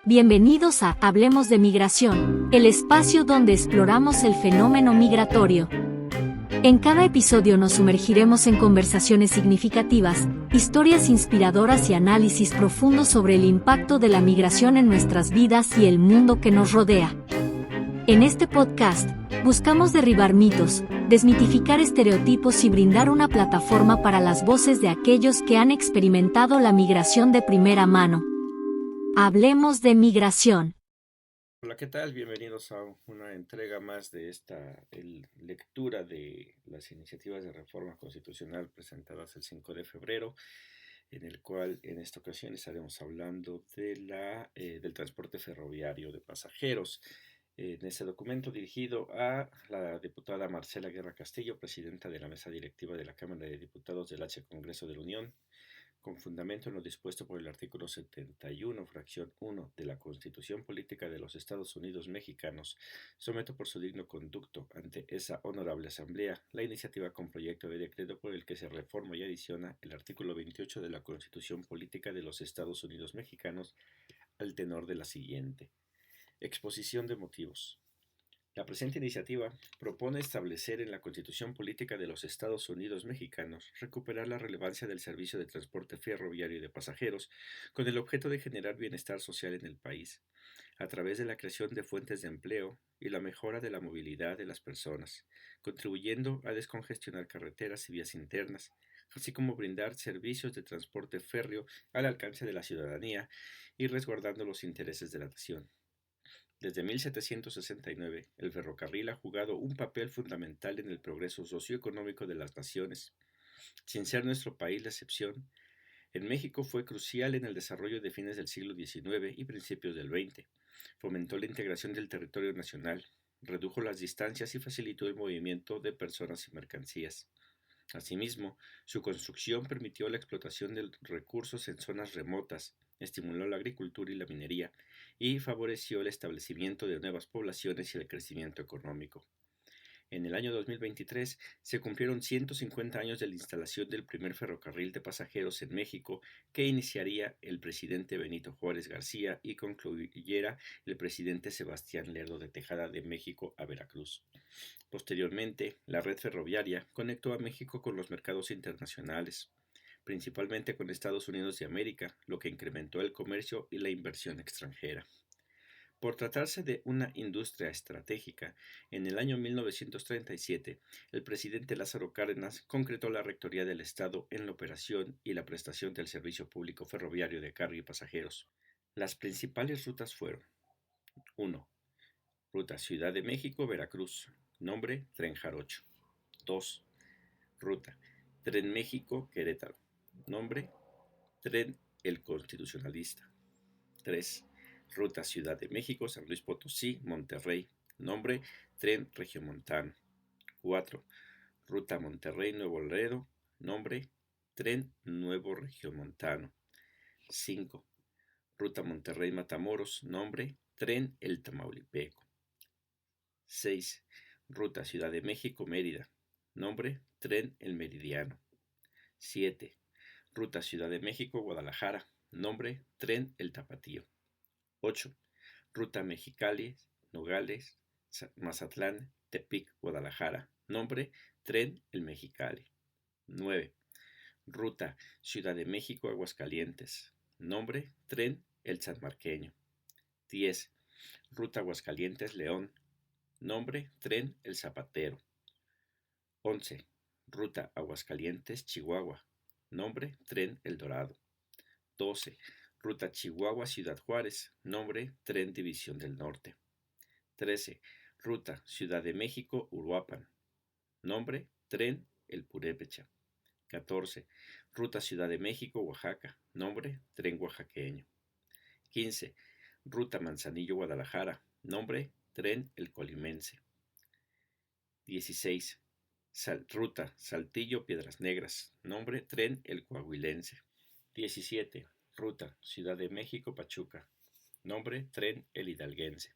Bienvenidos a Hablemos de Migración, el espacio donde exploramos el fenómeno migratorio. En cada episodio nos sumergiremos en conversaciones significativas, historias inspiradoras y análisis profundos sobre el impacto de la migración en nuestras vidas y el mundo que nos rodea. En este podcast, buscamos derribar mitos, desmitificar estereotipos y brindar una plataforma para las voces de aquellos que han experimentado la migración de primera mano. Hablemos de migración. Hola, ¿qué tal? Bienvenidos a una entrega más de esta lectura de las iniciativas de reforma constitucional presentadas el 5 de febrero, en el cual en esta ocasión estaremos hablando del transporte ferroviario de pasajeros. En ese documento dirigido a la diputada Marcela Guerra Castillo, presidenta de la mesa directiva de la Cámara de Diputados del H. Congreso de la Unión, con fundamento en lo dispuesto por el artículo 71, fracción 1 de la Constitución Política de los Estados Unidos Mexicanos, someto por su digno conducto ante esa honorable asamblea la iniciativa con proyecto de decreto por el que se reforma y adiciona el artículo 28 de la Constitución Política de los Estados Unidos Mexicanos al tenor de la siguiente. Exposición de motivos. La presente iniciativa propone establecer en la Constitución Política de los Estados Unidos Mexicanos recuperar la relevancia del servicio de transporte ferroviario de pasajeros con el objeto de generar bienestar social en el país, a través de la creación de fuentes de empleo y la mejora de la movilidad de las personas, contribuyendo a descongestionar carreteras y vías internas, así como brindar servicios de transporte férreo al alcance de la ciudadanía y resguardando los intereses de la nación. Desde 1769, el ferrocarril ha jugado un papel fundamental en el progreso socioeconómico de las naciones. Sin ser nuestro país la excepción, en México fue crucial en el desarrollo de fines del siglo XIX y principios del XX. Fomentó la integración del territorio nacional, redujo las distancias y facilitó el movimiento de personas y mercancías. Asimismo, su construcción permitió la explotación de recursos en zonas remotas, estimuló la agricultura y la minería, y favoreció el establecimiento de nuevas poblaciones y el crecimiento económico. En el año 2023 se cumplieron 150 años de la instalación del primer ferrocarril de pasajeros en México, que iniciaría el presidente Benito Juárez García y concluyera el presidente Sebastián Lerdo de Tejada de México a Veracruz. Posteriormente, la red ferroviaria conectó a México con los mercados internacionales, principalmente con Estados Unidos de América, lo que incrementó el comercio y la inversión extranjera. Por tratarse de una industria estratégica, en el año 1937, el presidente Lázaro Cárdenas concretó la Rectoría del Estado en la operación y la prestación del servicio público ferroviario de carga y pasajeros. Las principales rutas fueron: 1. Ruta Ciudad de México-Veracruz, nombre Tren Jarocho. 2. Ruta Tren México-Querétaro, nombre Tren El Constitucionalista. 3. Ruta Ciudad de México, San Luis Potosí, Monterrey, nombre Tren Regiomontano. 4. Ruta Monterrey-Nuevo Laredo, nombre Tren Nuevo Regiomontano. 5. Ruta Monterrey-Matamoros, nombre Tren El Tamaulipeco. 6. Ruta Ciudad de México-Mérida, nombre Tren El Meridiano. 7. Ruta Ciudad de México-Guadalajara, nombre Tren El Tapatío. 8. Ruta Mexicali, Nogales, Mazatlán, Tepic, Guadalajara, nombre Tren El Mexicali. 9. Ruta Ciudad de México, Aguascalientes, nombre Tren El Sanmarqueño. 10. Ruta Aguascalientes, León, nombre Tren El Zapatero. 11. Ruta Aguascalientes, Chihuahua, nombre Tren El Dorado. 12. Ruta Chihuahua-Ciudad Juárez, nombre Tren División del Norte. 13. Ruta Ciudad de México-Uruapan, nombre Tren El Purépecha. 14. Ruta Ciudad de México-Oaxaca, nombre Tren Oaxaqueño. 15. Ruta Manzanillo-Guadalajara, nombre Tren El Colimense. 16. Ruta Saltillo-Piedras Negras, nombre Tren El Coahuilense. 17. Ruta Ciudad de México-Pachuca, nombre Tren El Hidalguense.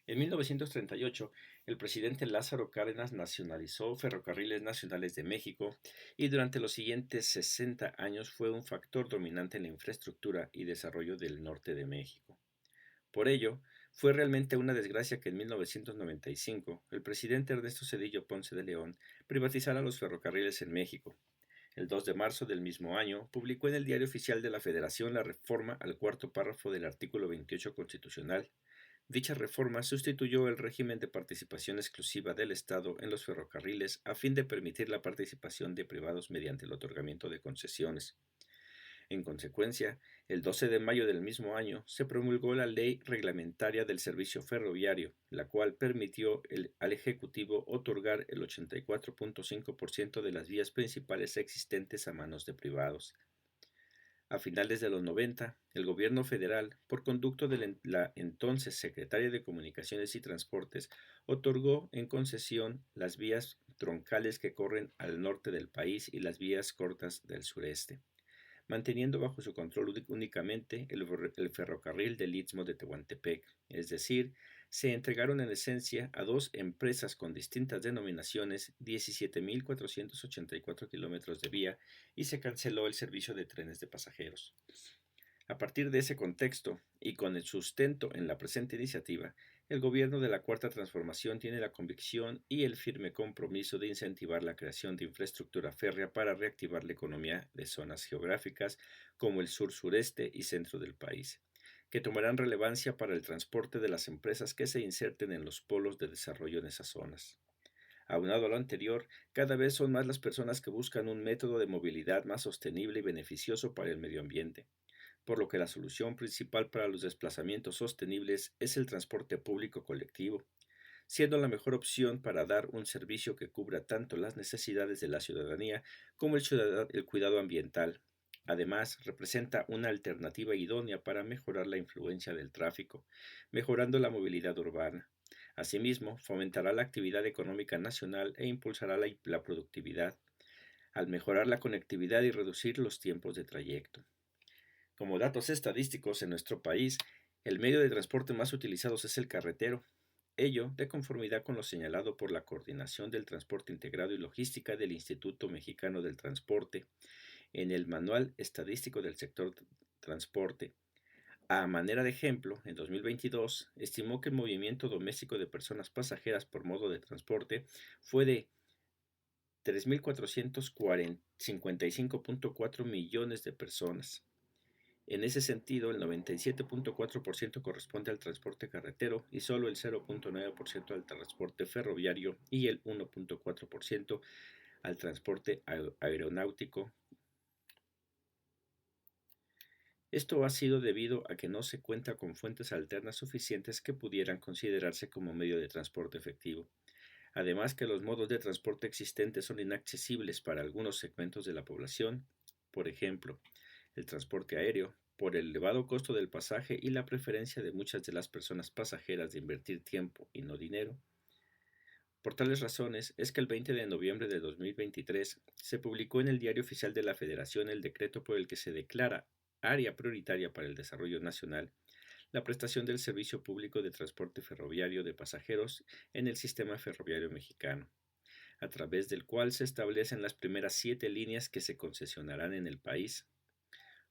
En 1938, el presidente Lázaro Cárdenas nacionalizó Ferrocarriles Nacionales de México y durante los siguientes 60 años fue un factor dominante en la infraestructura y desarrollo del norte de México. Por ello, fue realmente una desgracia que en 1995 el presidente Ernesto Zedillo Ponce de León privatizara los ferrocarriles en México. El 2 de marzo del mismo año, publicó en el Diario Oficial de la Federación la reforma al cuarto párrafo del artículo 28 constitucional. Dicha reforma sustituyó el régimen de participación exclusiva del Estado en los ferrocarriles a fin de permitir la participación de privados mediante el otorgamiento de concesiones. En consecuencia, el 12 de mayo del mismo año se promulgó la Ley Reglamentaria del Servicio Ferroviario, la cual permitió al Ejecutivo otorgar el 84.5% de las vías principales existentes a manos de privados. A finales de los 90, el gobierno federal, por conducto de la entonces secretaria de Comunicaciones y Transportes, otorgó en concesión las vías troncales que corren al norte del país y las vías cortas del sureste, manteniendo bajo su control únicamente el ferrocarril del Istmo de Tehuantepec, es decir, se entregaron en esencia a dos empresas con distintas denominaciones 17.484 kilómetros de vía y se canceló el servicio de trenes de pasajeros. A partir de ese contexto, y con el sustento en la presente iniciativa, el gobierno de la Cuarta Transformación tiene la convicción y el firme compromiso de incentivar la creación de infraestructura férrea para reactivar la economía de zonas geográficas como el sur-sureste y centro del país, que tomarán relevancia para el transporte de las empresas que se inserten en los polos de desarrollo en esas zonas. Aunado a lo anterior, cada vez son más las personas que buscan un método de movilidad más sostenible y beneficioso para el medio ambiente, por lo que la solución principal para los desplazamientos sostenibles es el transporte público colectivo, siendo la mejor opción para dar un servicio que cubra tanto las necesidades de la ciudadanía como el cuidado ambiental. Además, representa una alternativa idónea para mejorar la influencia del tráfico, mejorando la movilidad urbana. Asimismo, fomentará la actividad económica nacional e impulsará la productividad, al mejorar la conectividad y reducir los tiempos de trayecto. Como datos estadísticos, en nuestro país, el medio de transporte más utilizado es el carretero, ello de conformidad con lo señalado por la Coordinación del Transporte Integrado y Logística del Instituto Mexicano del Transporte en el Manual Estadístico del Sector Transporte. A manera de ejemplo, en 2022 estimó que el movimiento doméstico de personas pasajeras por modo de transporte fue de 3.455.4 millones de personas. En ese sentido, el 97.4% corresponde al transporte carretero y solo el 0.9% al transporte ferroviario y el 1.4% al transporte aeronáutico. Esto ha sido debido a que no se cuenta con fuentes alternas suficientes que pudieran considerarse como medio de transporte efectivo. Además que los modos de transporte existentes son inaccesibles para algunos segmentos de la población, por ejemplo, el transporte aéreo, por el elevado costo del pasaje y la preferencia de muchas de las personas pasajeras de invertir tiempo y no dinero. Por tales razones es que el 20 de noviembre de 2023 se publicó en el Diario Oficial de la Federación el decreto por el que se declara área prioritaria para el desarrollo nacional la prestación del servicio público de transporte ferroviario de pasajeros en el sistema ferroviario mexicano, a través del cual se establecen las primeras 7 líneas que se concesionarán en el país.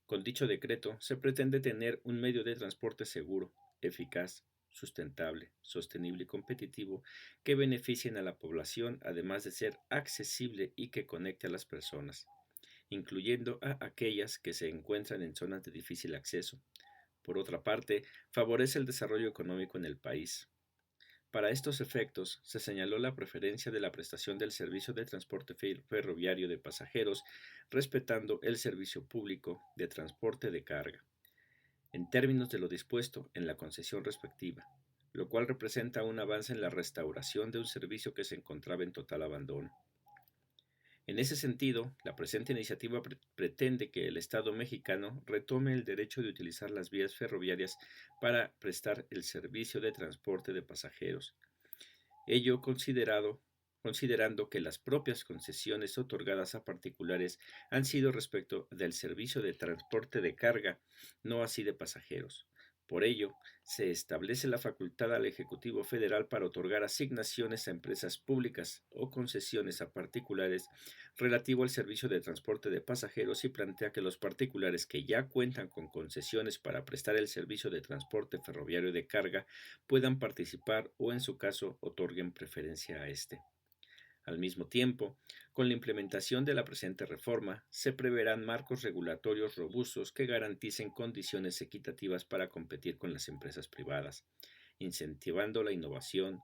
Con dicho decreto se pretende tener un medio de transporte seguro, eficaz, sustentable, sostenible y competitivo que beneficien a la población, además de ser accesible y que conecte a las personas, incluyendo a aquellas que se encuentran en zonas de difícil acceso. Por otra parte, favorece el desarrollo económico en el país. Para estos efectos, se señaló la preferencia de la prestación del servicio de transporte ferroviario de pasajeros, respetando el servicio público de transporte de carga, en términos de lo dispuesto en la concesión respectiva, lo cual representa un avance en la restauración de un servicio que se encontraba en total abandono. En ese sentido, la presente iniciativa pretende que el Estado mexicano retome el derecho de utilizar las vías ferroviarias para prestar el servicio de transporte de pasajeros. Ello considerando que las propias concesiones otorgadas a particulares han sido respecto del servicio de transporte de carga, no así de pasajeros, Por ello, se establece la facultad al Ejecutivo Federal para otorgar asignaciones a empresas públicas o concesiones a particulares relativo al servicio de transporte de pasajeros y plantea que los particulares que ya cuentan con concesiones para prestar el servicio de transporte ferroviario de carga puedan participar o, en su caso, otorguen preferencia a este. Al mismo tiempo, con la implementación de la presente reforma, se preverán marcos regulatorios robustos que garanticen condiciones equitativas para competir con las empresas privadas, incentivando la innovación,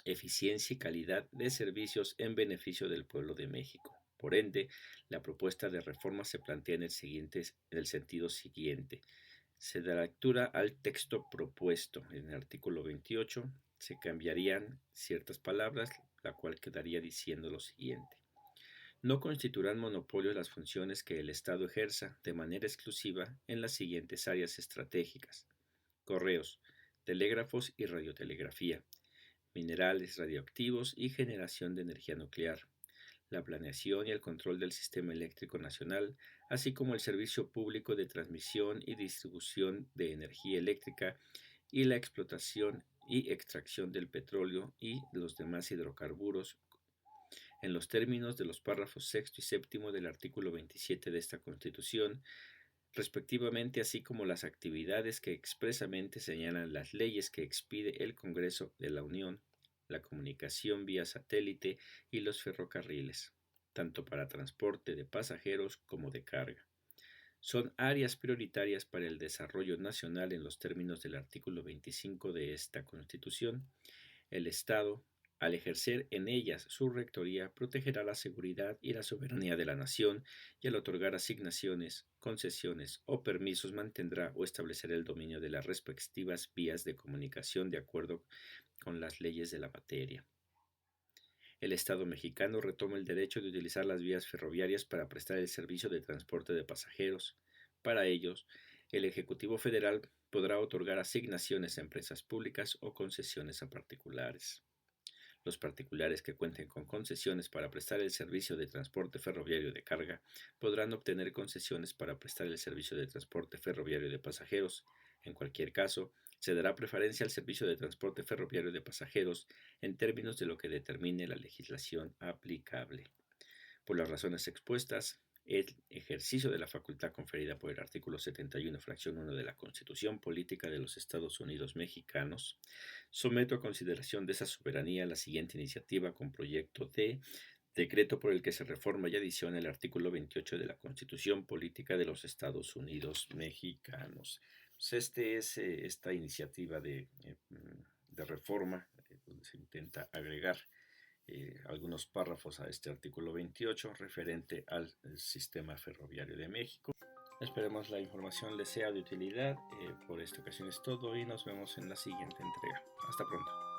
eficiencia y calidad de servicios en beneficio del pueblo de México. Por ende, la propuesta de reforma se plantea en el sentido siguiente. Se da lectura al texto propuesto. En el artículo 28 se cambiarían ciertas palabras, la cual quedaría diciendo lo siguiente. No constituirán monopolios las funciones que el Estado ejerza de manera exclusiva en las siguientes áreas estratégicas: correos, telégrafos y radiotelegrafía, minerales radioactivos y generación de energía nuclear, la planeación y el control del sistema eléctrico nacional, así como el servicio público de transmisión y distribución de energía eléctrica y la explotación y extracción del petróleo y los demás hidrocarburos, en los términos de los párrafos sexto y séptimo del artículo 27 de esta Constitución, respectivamente, así como las actividades que expresamente señalan las leyes que expide el Congreso de la Unión, la comunicación vía satélite y los ferrocarriles, tanto para transporte de pasajeros como de carga. Son áreas prioritarias para el desarrollo nacional en los términos del artículo 25 de esta Constitución. El Estado, al ejercer en ellas su rectoría, protegerá la seguridad y la soberanía de la nación y al otorgar asignaciones, concesiones o permisos mantendrá o establecerá el dominio de las respectivas vías de comunicación de acuerdo con las leyes de la materia. El Estado mexicano retoma el derecho de utilizar las vías ferroviarias para prestar el servicio de transporte de pasajeros. Para ellos, el Ejecutivo Federal podrá otorgar asignaciones a empresas públicas o concesiones a particulares. Los particulares que cuenten con concesiones para prestar el servicio de transporte ferroviario de carga podrán obtener concesiones para prestar el servicio de transporte ferroviario de pasajeros. En cualquier caso, se dará preferencia al servicio de transporte ferroviario de pasajeros en términos de lo que determine la legislación aplicable. Por las razones expuestas, el ejercicio de la facultad conferida por el artículo 71, fracción 1 de la Constitución Política de los Estados Unidos Mexicanos, someto a consideración de esa soberanía la siguiente iniciativa con proyecto de decreto por el que se reforma y adiciona el artículo 28 de la Constitución Política de los Estados Unidos Mexicanos. Pues esta iniciativa de reforma, donde se intenta agregar algunos párrafos a este artículo 28 referente al sistema ferroviario de México. Esperemos la información les sea de utilidad. Por esta ocasión es todo y nos vemos en la siguiente entrega. Hasta pronto.